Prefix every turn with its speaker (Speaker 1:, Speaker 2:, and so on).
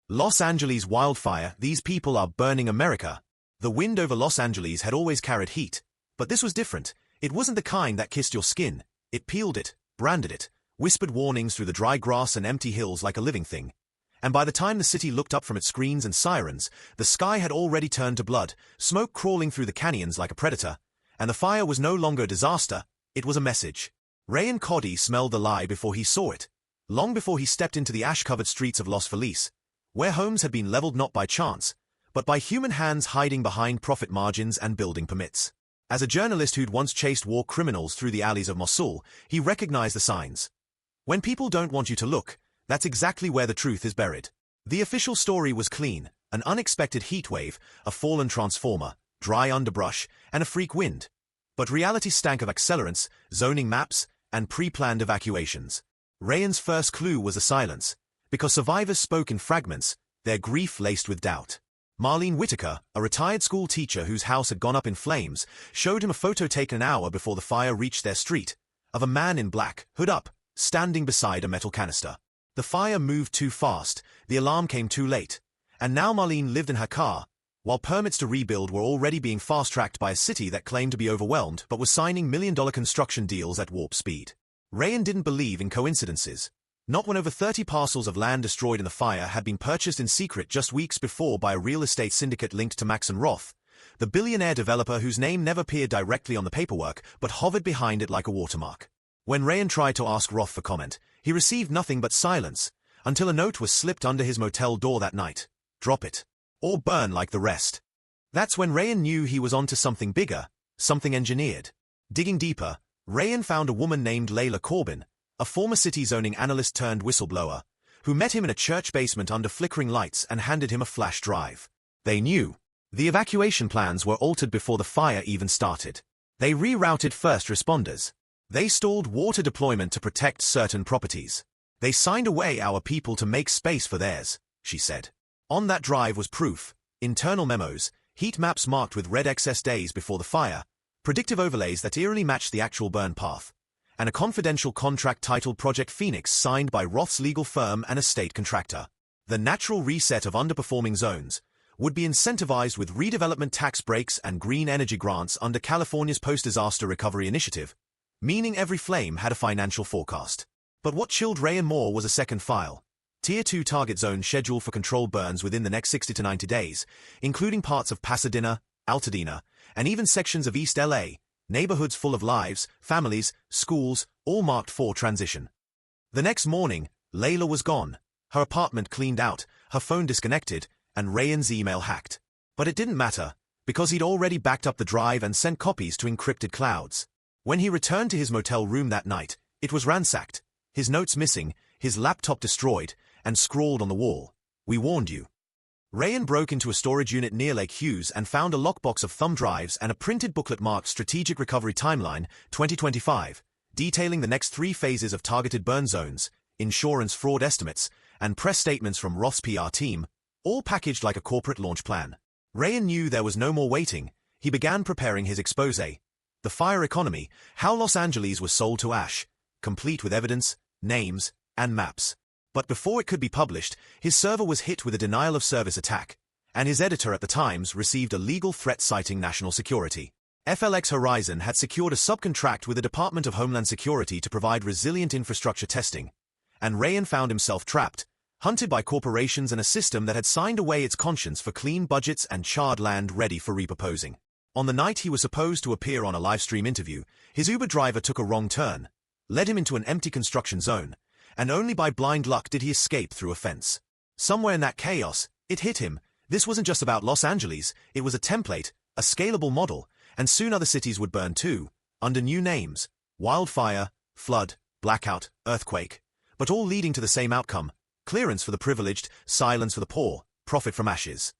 Speaker 1: Los Angeles Wildfire, these people are burning America. The wind over Los Angeles had always carried heat, but this was different. It wasn't the kind that kissed your skin. It peeled it, branded it, whispered warnings through the dry grass and empty hills like a living thing. And by the time the city looked up from its screens and sirens, the sky had already turned to blood, smoke crawling through the canyons like a predator, and the fire was no longer a disaster, it was a message. Ryan Cody smelled the lie before he saw it, long before he stepped into the ash-covered streets of Los Feliz, where homes had been leveled not by chance, but by human hands hiding behind profit margins and building permits. As a journalist who'd once chased war criminals through the alleys of Mosul, he recognized the signs. When people don't want you to look, that's exactly where the truth is buried. The official story was clean: an unexpected heat wave, a fallen transformer, dry underbrush, and a freak wind. But reality stank of accelerants, zoning maps, and pre-planned evacuations. Ryan's first clue was the silence, because survivors spoke in fragments, their grief laced with doubt. Marlene Whitaker, a retired school teacher whose house had gone up in flames, showed him a photo taken an hour before the fire reached their street, of a man in black, hood up, standing beside a metal canister. The fire moved too fast, the alarm came too late, and now Marlene lived in her car, while permits to rebuild were already being fast-tracked by a city that claimed to be overwhelmed but was signing million-dollar construction deals at warp speed. Ryan didn't believe in coincidences. Not when over 30 parcels of land destroyed in the fire had been purchased in secret just weeks before by a real estate syndicate linked to Max and Roth, the billionaire developer whose name never appeared directly on the paperwork but hovered behind it like a watermark. When Ryan tried to ask Roth for comment, he received nothing but silence, until a note was slipped under his motel door that night. Drop it. Or burn like the rest. That's when Ryan knew he was onto something bigger, something engineered. Digging deeper, Ryan found a woman named Layla Corbin, a former city zoning analyst turned whistleblower, who met him in a church basement under flickering lights and handed him a flash drive. They knew. The evacuation plans were altered before the fire even started. They rerouted first responders. They stalled water deployment to protect certain properties. They signed away our people to make space for theirs, she said. On that drive was proof, internal memos, heat maps marked with red excess days before the fire, predictive overlays that eerily matched the actual burn path, and a confidential contract titled Project Phoenix signed by Roth's legal firm and a state contractor. The natural reset of underperforming zones would be incentivized with redevelopment tax breaks and green energy grants under California's post-disaster recovery initiative, meaning every flame had a financial forecast. But what chilled Ryan more was a second file. Tier 2 target zone scheduled for controlled burns within the next 60 to 90 days, including parts of Pasadena, Altadena, and even sections of East LA, neighborhoods full of lives, families, schools, all marked for transition. The next morning, Layla was gone, her apartment cleaned out, her phone disconnected, and Ryan's email hacked. But it didn't matter, because he'd already backed up the drive and sent copies to encrypted clouds. When he returned to his motel room that night, it was ransacked, his notes missing, his laptop destroyed, and scrawled on the wall, "We warned you." Ryan broke into a storage unit near Lake Hughes and found a lockbox of thumb drives and a printed booklet marked Strategic Recovery Timeline 2025, detailing the next 3 phases of targeted burn zones, insurance fraud estimates, and press statements from Roth's PR team, all packaged like a corporate launch plan. Ryan knew there was no more waiting. He began preparing his exposé. The Fire Economy, How Los Angeles Was Sold to Ash, complete with evidence, names, and maps. But before it could be published, his server was hit with a denial-of-service attack, and his editor at the Times received a legal threat citing national security. FLX Horizon had secured a subcontract with the Department of Homeland Security to provide resilient infrastructure testing, and Ryan found himself trapped, hunted by corporations and a system that had signed away its conscience for clean budgets and charred land ready for repurposing. On the night he was supposed to appear on a live-stream interview, his Uber driver took a wrong turn, led him into an empty construction zone, and only by blind luck did he escape through a fence. Somewhere in that chaos, it hit him. This wasn't just about Los Angeles, it was a template, a scalable model, and soon other cities would burn too, under new names: wildfire, flood, blackout, earthquake, but all leading to the same outcome: clearance for the privileged, silence for the poor, profit from ashes.